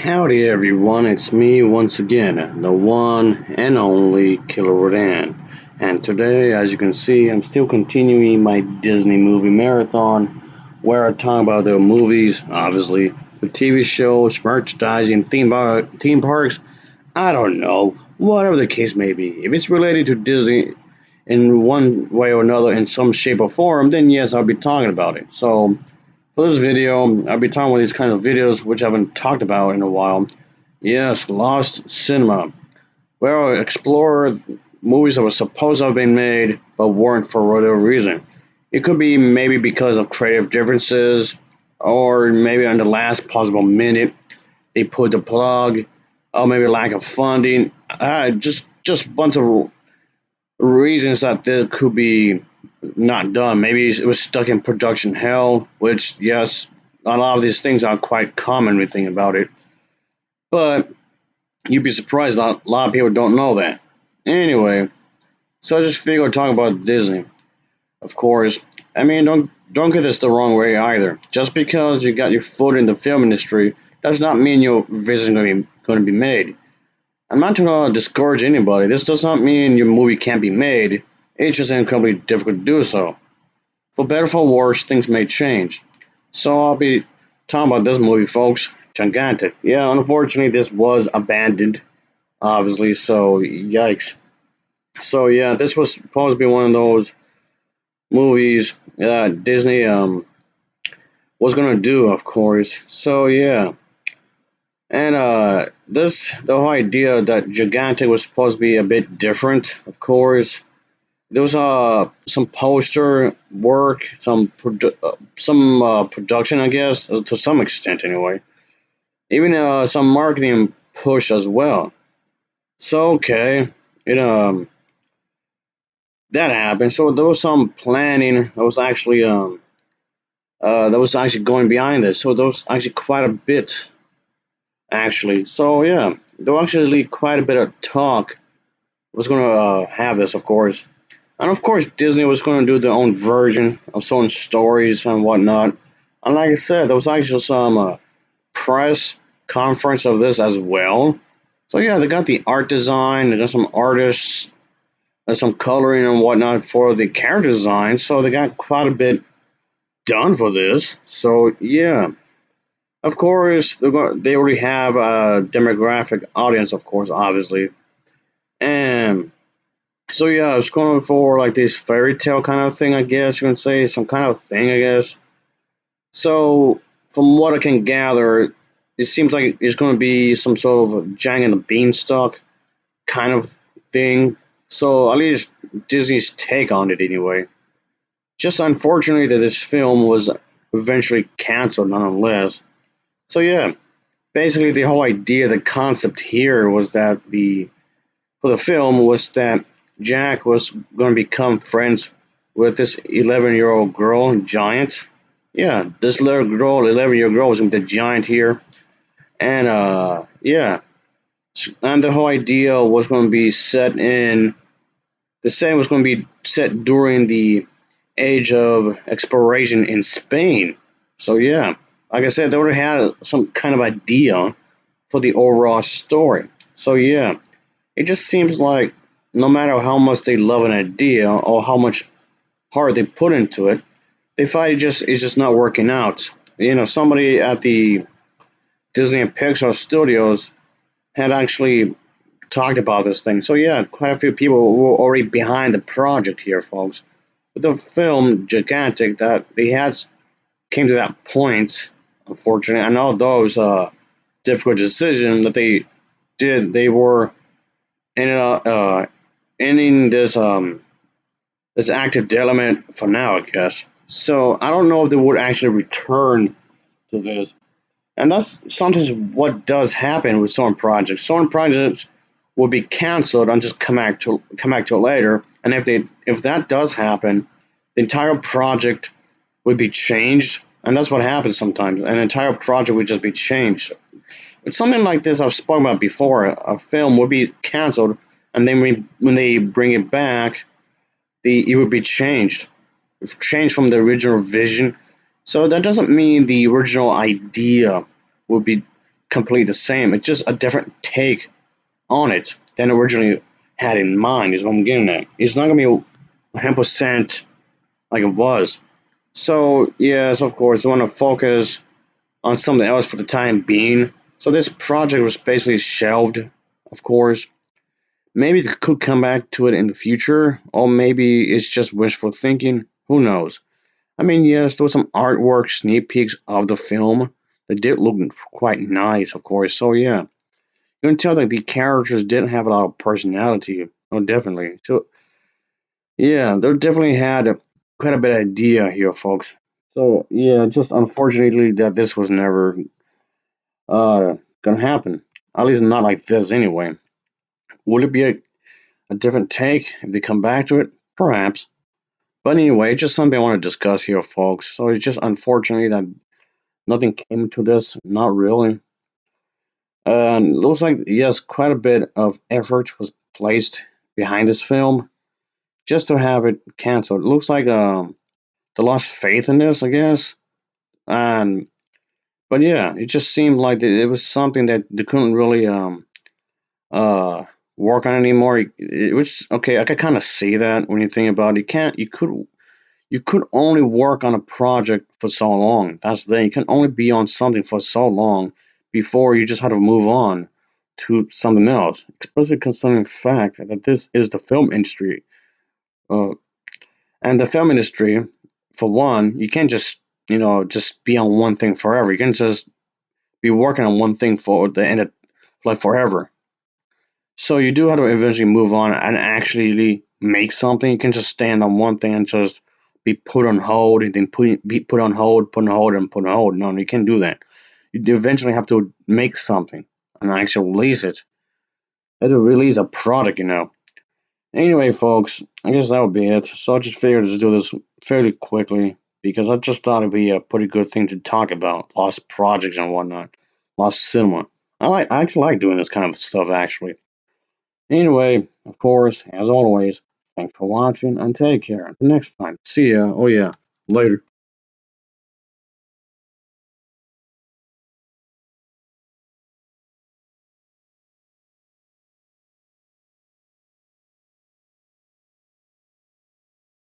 Howdy everyone, it's me once again, the one and only Killer Rodan. And today, as you can see, I'm still continuing my Disney movie marathon where I talk about the movies, obviously, the TV shows, merchandising, theme parks, I don't know, whatever the case may be. If it's related to Disney in one way or another, in some shape or form, then yes, I'll be talking about it. So, for this video, I'll be talking about these kind of videos which I haven't talked about in a while. Yes, Lost Cinema, where I'll explore movies that were supposed to have been made but weren't for whatever reason. It could be maybe because of creative differences, or maybe on the last possible minute they put the plug, or maybe lack of funding. Just a bunch of reasons that there could be not done. Maybe it was stuck in production hell, which yes, a lot of these things are quite common when you think about it. But you'd be surprised a lot of people don't know that. Anyway, so I just figured talk about Disney. Of course, I mean don't get this the wrong way either. Just because you got your foot in the film industry does not mean your vision going to be made. I'm not trying to discourage anybody. This does not mean your movie can't be made. It's just incredibly difficult to do so. For better or for worse, things may change. So I'll be talking about this movie, folks. Gigantic. Yeah, unfortunately, this was abandoned, obviously. So yikes. So yeah, this was supposed to be one of those movies that Disney was gonna do, of course. So yeah, and the whole idea that Gigantic was supposed to be a bit different, of course. There was some poster work, some production, I guess, to some extent anyway. Even some marketing push as well. So okay, it that happened. So there was some planning that was actually going behind this. So there was actually quite a bit actually. So yeah, there was actually quite a bit of talk. Was going to have this, of course. And of course, Disney was going to do their own version of some stories and whatnot. And like I said, there was actually some press conference of this as well. So yeah, they got the art design, they got some artists, and some coloring and whatnot for the character design. So they got quite a bit done for this. So yeah, of course they already have a demographic audience, of course, obviously, and so yeah, I was going for like this fairy tale kind of thing, I guess you can say, some kind of thing, I guess. So from what I can gather, it seems like it's going to be some sort of a Jang and the Beanstalk kind of thing. So at least Disney's take on it anyway. Just unfortunately that this film was eventually canceled nonetheless. So yeah, basically the whole idea, the concept here was that the for the film was that Jack was going to become friends with this 11-year-old girl, Giant. Yeah, this little girl, 11-year-old girl, was going to be the Giant here. And yeah, and the whole idea was going to be set in, the setting was going to be set during the age of exploration in Spain. So yeah, like I said, they already had some kind of idea for the overall story. So yeah, it just seems like no matter how much they love an idea or how much heart they put into it, they find it's just not working out. You know, somebody at the Disney and Pixar studios had actually talked about this thing. So yeah, quite a few people were already behind the project here, folks. With the film Gigantic, that they had came to that point, unfortunately, and all those difficult decisions that they did, they were ended up ending this active development for now, I guess. So I don't know if they would actually return to this, and that's sometimes what does happen with certain projects. Certain projects will be canceled and just come back to it later. And if that does happen, the entire project would be changed, and that's what happens sometimes. An entire project would just be changed. With something like this, I've spoken about before. A film would be canceled, and then when they bring it back, it would be changed, changed from the original vision. So that doesn't mean the original idea would be completely the same. It's just a different take on it than originally had in mind. Is what I'm getting at. It's not gonna be 100% like it was. So yes, of course, I want to focus on something else for the time being. So this project was basically shelved, of course. Maybe they could come back to it in the future, or maybe it's just wishful thinking. Who knows? I mean, yes, there was some artwork, sneak peeks of the film that did look quite nice, of course. So yeah, you can tell that the characters did have a lot of personality. Oh, definitely. So yeah, they definitely had quite a bit of idea here, folks. So yeah, just unfortunately that this was never gonna happen. At least not like this anyway. Would it be a different take if they come back to it? Perhaps. But anyway, just something I want to discuss here, folks. So it's just unfortunately that nothing came to this. Not really. Looks like yes, quite a bit of effort was placed behind this film just to have it canceled. It looks like they lost faith in this, I guess. And but yeah, it just seemed like it was something that they couldn't really uh work on anymore. Which okay, I can kind of see that when you think about it. You could only work on a project for so long. That's the thing. You can only be on something for so long before you just have to move on to something else. Especially considering the fact that this is the film industry. Uh, and the film industry, for one, you can't just be on one thing forever. You can just be working on one thing for the end of like forever. So you do have to eventually move on and actually make something. You can just stand on one thing and just be put on hold and then be put on hold, put on hold, and put on hold. No, you can't do that. You do eventually have to make something and actually release it. You have to release a product. Anyway, folks, I guess that would be it. So I just figured to do this fairly quickly because I just thought it'd be a pretty good thing to talk about. Lost projects and whatnot. Lost cinema. I actually like doing this kind of stuff actually. Anyway, of course, as always, thanks for watching and take care. Until next time. See ya. Oh yeah. Later.